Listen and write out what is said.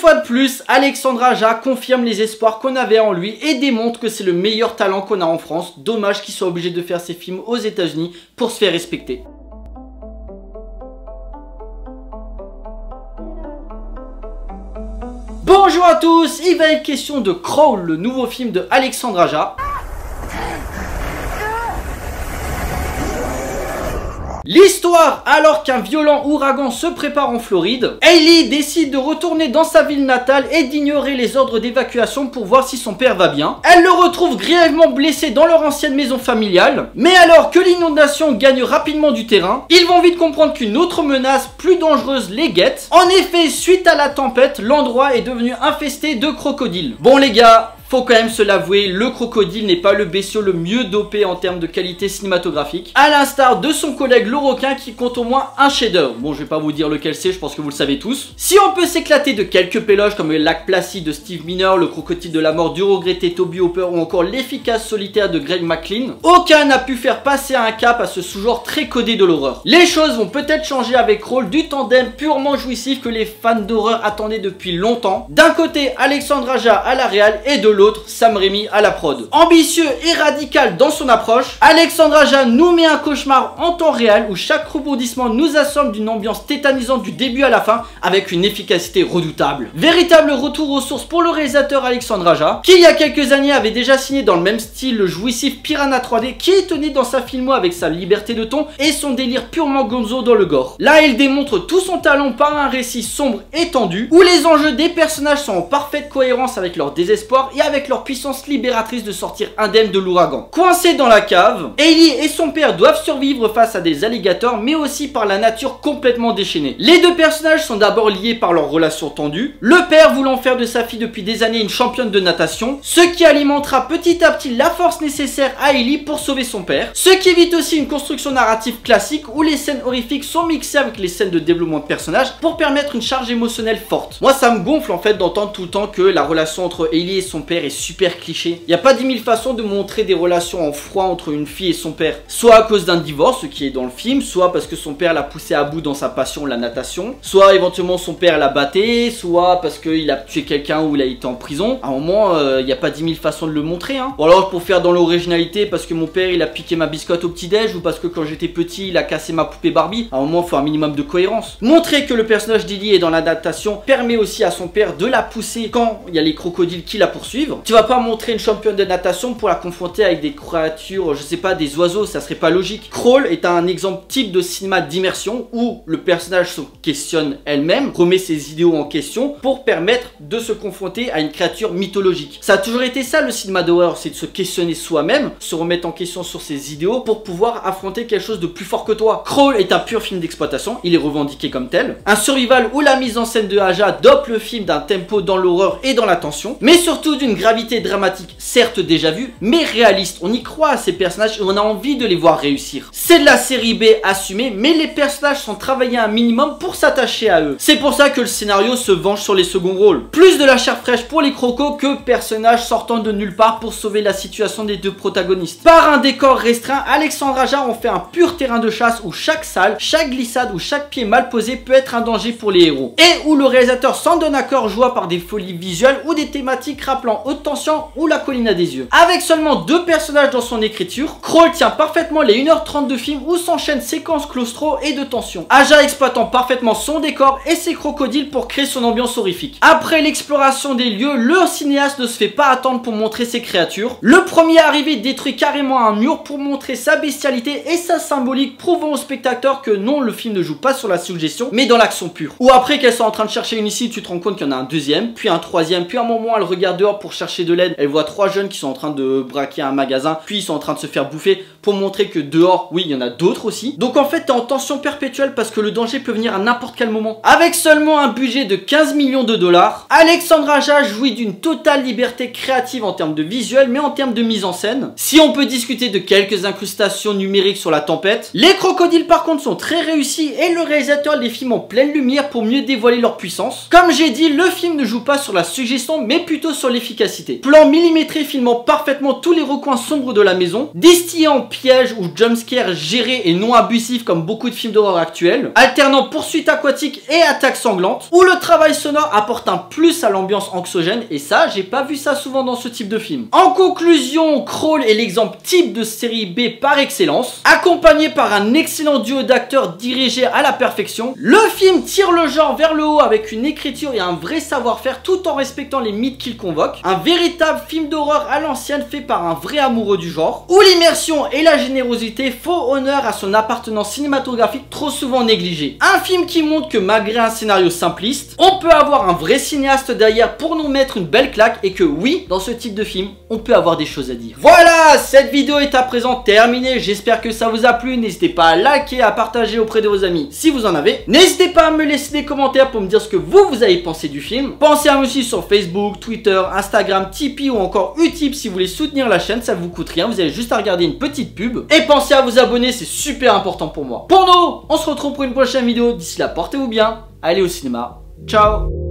fois de plus, Alexandre Aja confirme les espoirs qu'on avait en lui et démontre que c'est le meilleur talent qu'on a en France. Dommage qu'il soit obligé de faire ses films aux États-Unis pour se faire respecter. Bonjour à tous, il va être question de Crawl, le nouveau film de Alexandre Aja. L'histoire, alors qu'un violent ouragan se prépare en Floride, Hailey décide de retourner dans sa ville natale et d'ignorer les ordres d'évacuation pour voir si son père va bien. Elle le retrouve grièvement blessé dans leur ancienne maison familiale, mais alors que l'inondation gagne rapidement du terrain, ils vont vite comprendre qu'une autre menace plus dangereuse les guette. En effet, suite à la tempête, l'endroit est devenu infesté de crocodiles. Bon les gars, faut quand même se l'avouer, le crocodile n'est pas le bestiau le mieux dopé en termes de qualité cinématographique, à l'instar de son collègue le requin qui compte au moins un chef-d'œuvre. Bon, je vais pas vous dire lequel c'est, je pense que vous le savez tous. Si on peut s'éclater de quelques péloges comme le lac Placide de Steve Miner, le crocodile de la mort du regretté Toby Hooper ou encore l'efficace solitaire de Greg McLean, aucun n'a pu faire passer un cap à ce sous-genre très codé de l'horreur. Les choses vont peut-être changer avec Crawl, du tandem purement jouissif que les fans d'horreur attendaient depuis longtemps. D'un côté, Alexandre Aja à la réal et de l'autre, Sam Raimi à la prod. Ambitieux et radical dans son approche, Alexandre Aja nous met un cauchemar en temps réel où chaque rebondissement nous assomme d'une ambiance tétanisante du début à la fin avec une efficacité redoutable. Véritable retour aux sources pour le réalisateur Alexandre Aja, qui il y a quelques années avait déjà signé dans le même style le jouissif Piranha 3D, qui étonnait dans sa filmo avec sa liberté de ton et son délire purement gonzo dans le gore. Là, il démontre tout son talent par un récit sombre et tendu, où les enjeux des personnages sont en parfaite cohérence avec leur désespoir et avec leur puissance libératrice de sortir indemne de l'ouragan. Coincés dans la cave, Hailey et son père doivent survivre face à des alligators, mais aussi par la nature complètement déchaînée. Les deux personnages sont d'abord liés par leur relation tendue, le père voulant faire de sa fille depuis des années une championne de natation, ce qui alimentera petit à petit la force nécessaire à Hailey pour sauver son père, ce qui évite aussi une construction narrative classique où les scènes horrifiques sont mixées avec les scènes de développement de personnages pour permettre une charge émotionnelle forte. Moi ça me gonfle en fait d'entendre tout le temps que la relation entre Hailey et son père est super cliché. Il n'y a pas 10 000 façons de montrer des relations en froid entre une fille et son père. Soit à cause d'un divorce, ce qui est dans le film, soit parce que son père l'a poussé à bout dans sa passion, la natation, soit éventuellement son père l'a batté, soit parce qu'il a tué quelqu'un ou il a été en prison. À un moment, il n'y a pas 10 000 façons de le montrer. Ou alors pour faire dans l'originalité, parce que mon père il a piqué ma biscotte au petit-déj, ou parce que quand j'étais petit il a cassé ma poupée Barbie. À un moment, il faut un minimum de cohérence. Montrer que le personnage d'Hailey est dans la natation permet aussi à son père de la pousser quand il y a les crocodiles qui la poursuivent. Tu vas pas montrer une championne de natation pour la confronter avec des créatures, je sais pas, des oiseaux, ça serait pas logique. Crawl est un exemple type de cinéma d'immersion où le personnage se questionne elle-même, remet ses idéaux en question pour permettre de se confronter à une créature mythologique. Ça a toujours été ça le cinéma d'horreur, c'est de se questionner soi-même, se remettre en question sur ses idéaux pour pouvoir affronter quelque chose de plus fort que toi. Crawl est un pur film d'exploitation, il est revendiqué comme tel. Un survival où la mise en scène de Aja dope le film d'un tempo dans l'horreur et dans la tension, mais surtout d'une gravité dramatique, certes déjà vue, mais réaliste. On y croit à ces personnages et on a envie de les voir réussir. C'est de la série B assumée, mais les personnages sont travaillés un minimum pour s'attacher à eux. C'est pour ça que le scénario se venge sur les seconds rôles. Plus de la chair fraîche pour les crocos que personnages sortant de nulle part pour sauver la situation des deux protagonistes. Par un décor restreint, Alexandre Aja en fait un pur terrain de chasse où chaque salle, chaque glissade ou chaque pied mal posé peut être un danger pour les héros. Et où le réalisateur s'en donne à cœur joie par des folies visuelles ou des thématiques rappelant haute tension ou la colline à des yeux. Avec seulement deux personnages dans son écriture, Crawl tient parfaitement les 1h30 de film où s'enchaînent séquences claustro et de tension. Aja exploitant parfaitement son décor et ses crocodiles pour créer son ambiance horrifique. Après l'exploration des lieux, le cinéaste ne se fait pas attendre pour montrer ses créatures. Le premier arrivé détruit carrément un mur pour montrer sa bestialité et sa symbolique, prouvant au spectateur que non, le film ne joue pas sur la suggestion mais dans l'action pure. Ou après qu'elle soit en train de chercher une issue, tu te rends compte qu'il y en a un deuxième, puis un troisième, puis à un moment elle regarde dehors pour chercher de l'aide, elle voit trois jeunes qui sont en train de braquer un magasin, puis ils sont en train de se faire bouffer pour montrer que dehors, oui, il y en a d'autres aussi. Donc en fait, t'es en tension perpétuelle parce que le danger peut venir à n'importe quel moment. Avec seulement un budget de 15 millions de dollars, Alexandre Aja jouit d'une totale liberté créative en termes de visuel, mais en termes de mise en scène. Si on peut discuter de quelques incrustations numériques sur la tempête, les crocodiles par contre sont très réussis et le réalisateur les filme en pleine lumière pour mieux dévoiler leur puissance. Comme j'ai dit, le film ne joue pas sur la suggestion, mais plutôt sur l'efficacité. efficacité. Plan millimétré filmant parfaitement tous les recoins sombres de la maison, distillant pièges ou jumpscares gérés et non abusifs comme beaucoup de films d'horreur actuels, alternant poursuites aquatiques et attaques sanglantes, où le travail sonore apporte un plus à l'ambiance anxiogène, et ça, j'ai pas vu ça souvent dans ce type de film. En conclusion, Crawl est l'exemple type de série B par excellence, accompagné par un excellent duo d'acteurs dirigés à la perfection. Le film tire le genre vers le haut avec une écriture et un vrai savoir-faire tout en respectant les mythes qu'il convoque. Un véritable film d'horreur à l'ancienne fait par un vrai amoureux du genre, où l'immersion et la générosité font honneur à son appartenance cinématographique trop souvent négligée. Un film qui montre que malgré un scénario simpliste, on peut avoir un vrai cinéaste derrière pour nous mettre une belle claque, et que oui, dans ce type de film, on peut avoir des choses à dire. Voilà, cette vidéo est à présent terminée. J'espère que ça vous a plu. N'hésitez pas à liker, à partager auprès de vos amis si vous en avez. N'hésitez pas à me laisser des commentaires pour me dire ce que vous avez pensé du film. Pensez à me suivre sur Facebook, Twitter, Instagram, Tipeee ou encore Utip si vous voulez soutenir la chaîne. Ça vous coûte rien, vous avez juste à regarder une petite pub. Et pensez à vous abonner, c'est super important pour moi. Pour nous, on se retrouve pour une prochaine vidéo. D'ici là, portez-vous bien. Allez au cinéma. Ciao.